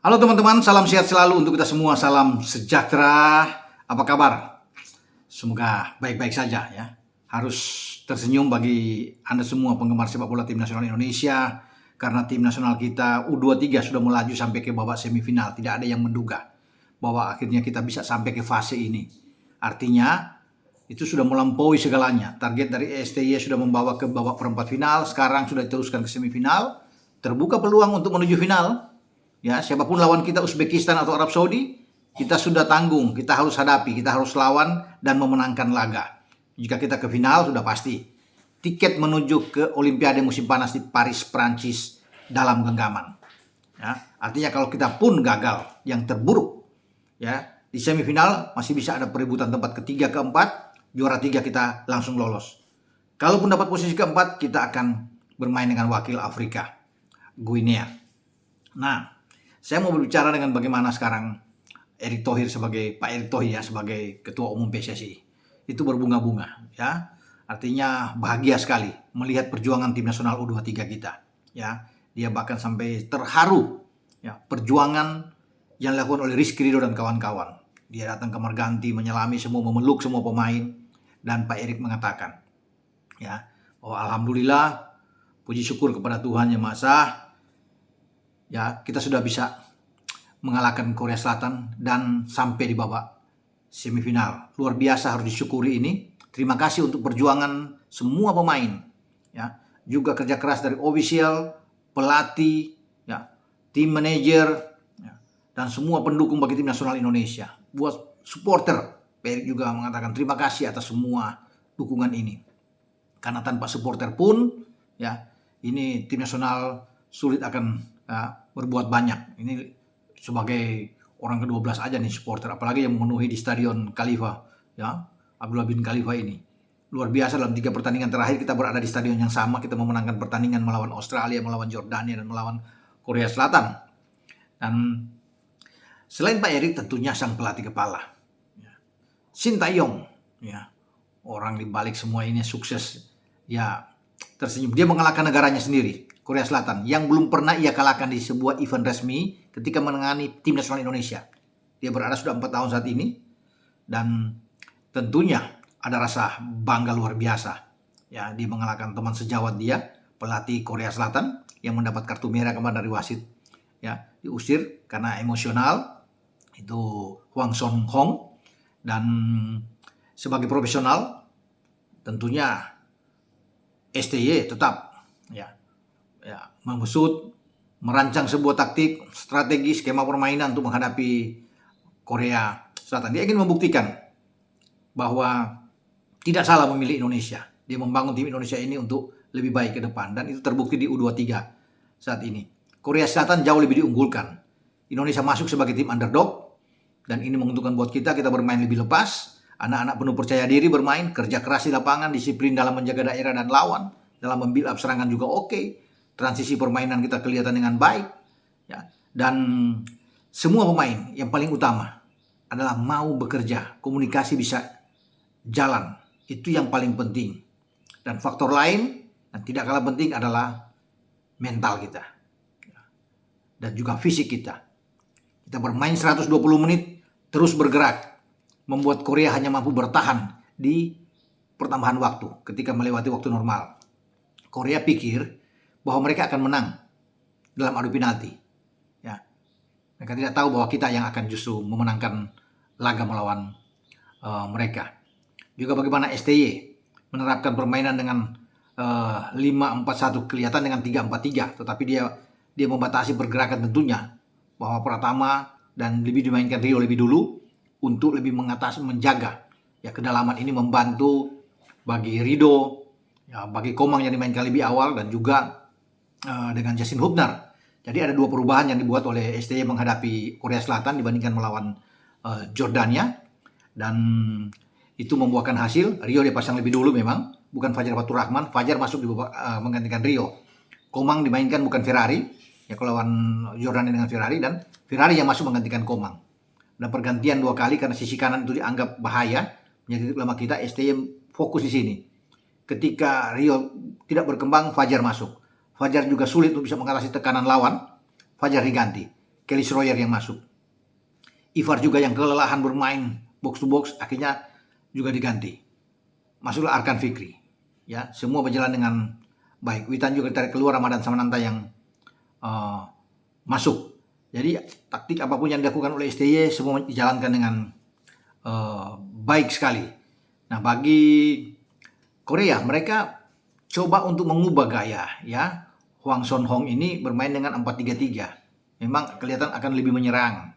Halo teman-teman, salam sehat selalu untuk kita semua, salam sejahtera. Apa kabar? Semoga baik-baik saja ya. Harus tersenyum bagi Anda semua penggemar sepak bola tim nasional Indonesia karena tim nasional kita U23 sudah melaju sampai ke babak semifinal. Tidak ada yang menduga bahwa akhirnya kita bisa sampai ke fase ini. Artinya itu sudah melampaui segalanya. Target dari STY sudah membawa ke babak perempat final, sekarang sudah diteruskan ke semifinal. Terbuka peluang untuk menuju final. Ya, siapapun lawan kita, Uzbekistan atau Arab Saudi, kita sudah tanggung, kita harus hadapi, kita harus lawan dan memenangkan laga. Jika kita ke final sudah pasti tiket menuju ke Olimpiade musim panas di Paris, Prancis dalam genggaman. Ya, artinya kalau kita pun gagal, yang terburuk, ya di semifinal masih bisa ada perebutan tempat ketiga, keempat, juara 3 kita langsung lolos. Kalaupun dapat posisi keempat, kita akan bermain dengan wakil Afrika, Guinea. Nah, saya mau berbicara dengan bagaimana sekarang Erick Thohir Pak Erick Thohir ya sebagai Ketua Umum PSSI itu berbunga-bunga ya. Artinya bahagia sekali melihat perjuangan tim nasional U23 kita ya. Dia bahkan sampai terharu ya perjuangan yang dilakukan oleh Rizky Ridho dan kawan-kawan. Dia datang ke Marganti menyelami semua, memeluk semua pemain, dan Pak Erick mengatakan ya bahwa alhamdulillah, puji syukur kepada Tuhan Yang Maha Esa, ya kita sudah bisa mengalahkan Korea Selatan dan sampai di babak semifinal. Luar biasa, harus disyukuri ini. Terima kasih untuk perjuangan semua pemain, ya. Juga kerja keras dari official, pelatih, ya, tim manajer, ya, dan semua pendukung bagi tim nasional Indonesia. Buat supporter, Pak juga mengatakan terima kasih atas semua dukungan ini. Karena tanpa supporter pun, ya, ini tim nasional sulit akan berbuat banyak. Ini sebagai orang ke-12 aja nih supporter, apalagi yang memenuhi di Stadion Khalifa, ya, Abdullah bin Khalifa ini. Luar biasa, dalam 3 pertandingan terakhir kita berada di stadion yang sama, kita memenangkan pertandingan melawan Australia, melawan Jordania, dan melawan Korea Selatan. Dan selain Pak Erick tentunya sang pelatih kepala, ya, Shin Tae-yong, ya, orang di balik semua ini sukses, ya, tersenyum. Dia mengalahkan negaranya sendiri, Korea Selatan, yang belum pernah ia kalahkan di sebuah event resmi ketika menangani tim nasional Indonesia. Dia berada sudah 4 tahun saat ini, dan tentunya ada rasa bangga luar biasa. Ya, dia mengalahkan teman sejawat dia, pelatih Korea Selatan, yang mendapat kartu merah kemarin dari wasit. Ya, diusir karena emosional, itu Hwang Son-hong. Dan sebagai profesional, tentunya STY tetap mengusut, merancang sebuah taktik, strategi, skema permainan untuk menghadapi Korea Selatan. Dia ingin membuktikan bahwa tidak salah memilih Indonesia. Dia membangun tim Indonesia ini untuk lebih baik ke depan, dan itu terbukti di U23 saat ini. Korea Selatan jauh lebih diunggulkan. Indonesia masuk sebagai tim underdog, dan ini menguntungkan buat kita. Kita bermain lebih lepas, anak-anak penuh percaya diri bermain, kerja keras di lapangan, disiplin dalam menjaga daerah dan lawan, dalam membuild up serangan juga oke. Transisi permainan kita kelihatan dengan baik, ya. Dan semua pemain yang paling utama adalah mau bekerja, komunikasi bisa jalan. Itu yang paling penting. Dan faktor lain yang tidak kalah penting adalah mental kita, dan juga fisik kita. Kita bermain 120 menit terus bergerak, membuat Korea hanya mampu bertahan di pertambahan waktu ketika melewati waktu normal. Korea pikir bahwa mereka akan menang dalam adu penalti. Ya. Mereka tidak tahu bahwa kita yang akan justru memenangkan laga melawan mereka. Juga bagaimana STY menerapkan permainan dengan 5-4-1, kelihatan dengan 3-4-3, tetapi dia membatasi pergerakan tentunya, bahwa Pratama dan lebih dimainkan Rio lebih dulu untuk lebih menjaga ya kedalaman ini, membantu bagi Ridho, ya, bagi Komang yang dimainkan lebih awal, dan juga dengan Justin Hubner. Jadi ada 2 perubahan yang dibuat oleh STY menghadapi Korea Selatan dibandingkan melawan Jordania, dan itu membuahkan hasil. Rio dipasang lebih dulu memang, bukan Fajar Fatur Rahman. Fajar masuk menggantikan Rio. Komang dimainkan bukan Ferrari, ya, kalau lawan Jordania dengan Ferrari, dan Ferrari yang masuk menggantikan Komang. Dan pergantian 2 kali karena sisi kanan itu dianggap bahaya, menjadi titik lemah kita. STY fokus di sini. Ketika Rio tidak berkembang, Fajar masuk. Fajar juga sulit untuk bisa mengatasi tekanan lawan. Fajar diganti. Kelly Schroyer yang masuk. Ivar juga yang kelelahan bermain box to box akhirnya juga diganti. Masuklah Arkan Fikri. Ya, semua berjalan dengan baik. Witan juga ditarik keluar, Ramadan Samananta yang masuk. Jadi taktik apapun yang dilakukan oleh STY semua dijalankan dengan baik sekali. Nah, bagi Korea mereka coba untuk mengubah gaya, ya. Hwang Son-hong ini bermain dengan 4-3-3. Memang kelihatan akan lebih menyerang.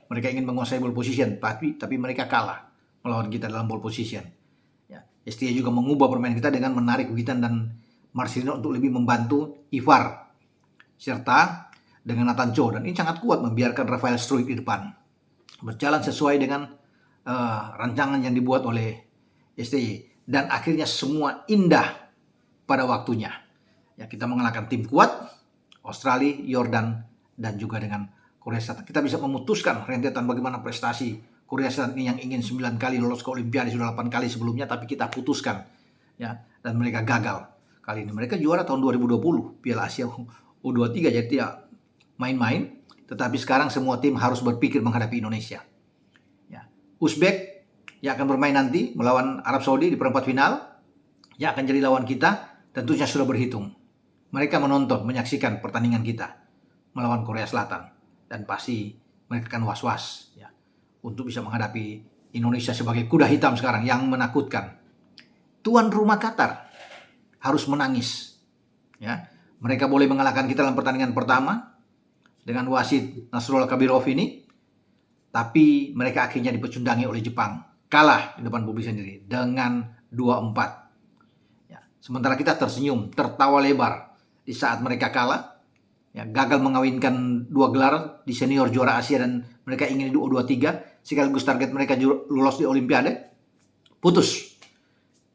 Mereka ingin menguasai ball position, tapi mereka kalah melawan kita dalam ball position. Ya, STY juga mengubah permainan kita dengan menarik Witan dan Marcelino untuk lebih membantu Ivar serta dengan Nathan Cho, dan ini sangat kuat membiarkan Rafael Struijk di depan berjalan sesuai dengan rancangan yang dibuat oleh STY, dan akhirnya semua indah pada waktunya. Ya, kita mengalahkan tim kuat Australia, Yordan, dan juga dengan Korea Selatan. Kita bisa memutuskan rentetan bagaimana prestasi Korea Selatan ini yang ingin 9 kali lolos ke Olimpiade, sudah 8 kali sebelumnya, tapi kita putuskan, ya, dan mereka gagal. Kali ini mereka juara tahun 2020 Piala Asia U23, jadi tidak main-main. Tetapi sekarang semua tim harus berpikir menghadapi Indonesia. Ya. Uzbek yang akan bermain nanti melawan Arab Saudi di perempat final, yang akan jadi lawan kita, tentunya sudah berhitung. Mereka menonton, menyaksikan pertandingan kita melawan Korea Selatan, dan pasti mereka akan was-was, ya, untuk bisa menghadapi Indonesia sebagai kuda hitam sekarang yang menakutkan. Tuan rumah Qatar harus menangis, ya. Mereka boleh mengalahkan kita dalam pertandingan pertama dengan wasit Nasrullah Kabirov ini, tapi mereka akhirnya dipecundangi oleh Jepang, kalah di depan publik sendiri dengan 2-4. Ya, sementara kita tersenyum, tertawa lebar di saat mereka kalah. Ya, gagal mengawinkan 2 gelar di senior juara Asia, dan mereka ingin di U23 sekaligus target mereka lolos di Olimpiade. Putus.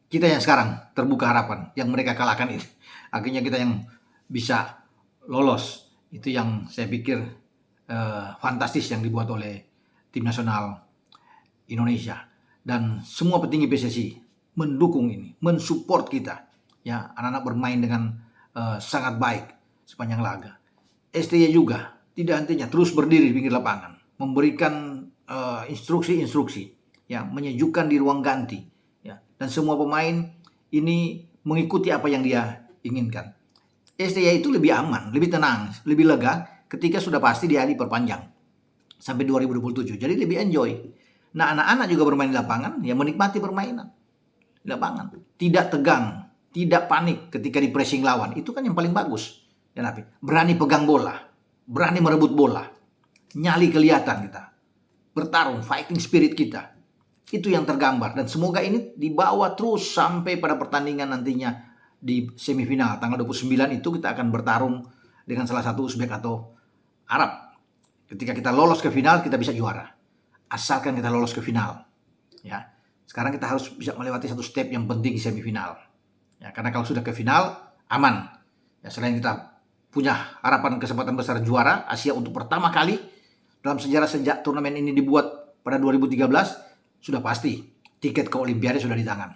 Kita yang sekarang terbuka harapan, yang mereka kalahkan ini. Akhirnya kita yang bisa lolos. Itu yang saya pikir fantastis yang dibuat oleh tim nasional Indonesia. Dan semua petinggi PSSI mendukung ini, mensupport kita. Ya, anak-anak bermain dengan sangat baik sepanjang laga. STY juga tidak hentinya terus berdiri di pinggir lapangan, memberikan instruksi-instruksi, ya, menyejukkan di ruang ganti, ya, dan semua pemain ini mengikuti apa yang dia inginkan. STY itu lebih aman, lebih tenang, lebih lega ketika sudah pasti dia diperpanjang sampai 2027. Jadi lebih enjoy. Nah, anak-anak juga bermain di lapangan, ya, menikmati permainan di lapangan, tidak tegang, tidak panik ketika di pressing lawan. Itu kan yang paling bagus. Berani pegang bola, berani merebut bola, nyali kelihatan kita, bertarung, fighting spirit kita, itu yang tergambar, dan semoga ini dibawa terus sampai pada pertandingan nantinya di semifinal tanggal 29 itu kita akan bertarung dengan salah satu Uzbek atau Arab. Ketika kita lolos ke final, kita bisa juara, asalkan kita lolos ke final. Ya, sekarang kita harus bisa melewati satu step yang penting di semifinal. Ya, karena kalau sudah ke final aman. Ya, selain kita punya harapan kesempatan besar juara Asia untuk pertama kali dalam sejarah sejak turnamen ini dibuat pada 2013, sudah pasti tiket ke Olimpiade sudah di tangan.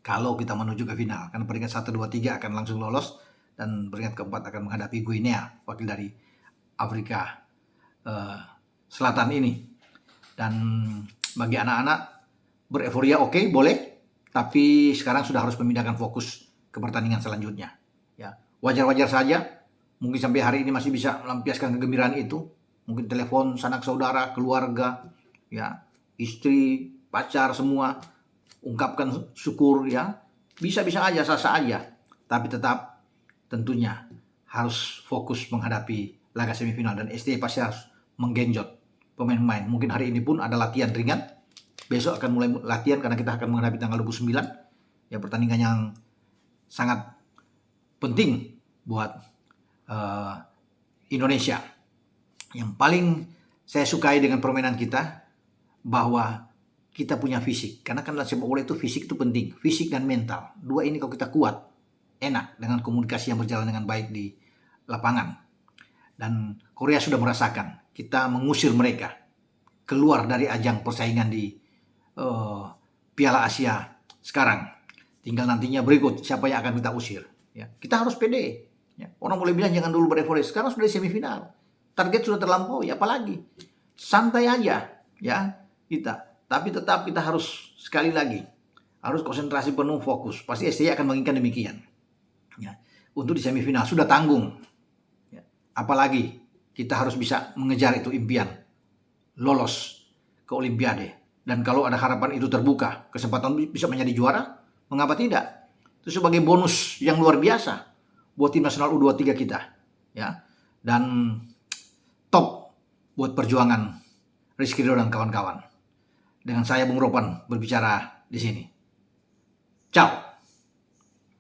Kalau kita menuju ke final, karena peringkat 1, 2, 3 akan langsung lolos, dan peringkat keempat akan menghadapi Guinea, wakil dari Afrika Selatan ini. Dan bagi anak-anak bereforia, oke, boleh, tapi sekarang sudah harus memindahkan fokus ke pertandingan selanjutnya. Ya, wajar-wajar saja. Mungkin sampai hari ini masih bisa melampiaskan kegembiraan itu. Mungkin telepon sanak saudara, keluarga, ya, istri, pacar, semua ungkapkan syukur, ya. Bisa-bisa aja, sah-sah aja. Tapi tetap tentunya harus fokus menghadapi laga semifinal, dan STY pasti harus menggenjot pemain-pemain. Mungkin hari ini pun ada latihan ringan. Besok akan mulai latihan karena kita akan menghadapi tanggal 29. Ya, pertandingan yang sangat penting buat Indonesia. Yang paling saya sukai dengan permainan kita, bahwa kita punya fisik. Karena kan dalam sepak bola itu fisik itu penting, fisik dan mental. Dua ini kalau kita kuat, enak dengan komunikasi yang berjalan dengan baik di lapangan. Dan Korea sudah merasakan kita mengusir mereka keluar dari ajang persaingan di Piala Asia sekarang. Tinggal nantinya berikut siapa yang akan kita usir. Ya, kita harus pede. Ya, orang boleh bilang jangan dulu bereforia. Sekarang sudah di semifinal. target sudah terlampaui, apalagi santai aja ya kita. Tapi tetap kita harus sekali lagi harus konsentrasi penuh, fokus. Pasti STY akan menginginkan demikian. Ya. Untuk di semifinal sudah tanggung. Ya. Apalagi kita harus bisa mengejar itu impian lolos ke Olimpiade. Dan kalau ada harapan itu terbuka, kesempatan bisa menjadi juara, mengapa tidak? Itu sebagai bonus yang luar biasa buat tim nasional U23 kita, ya. Dan top buat perjuangan Rizky Ridho dan kawan-kawan. Dengan saya Bung Ropan berbicara di sini. Ciao.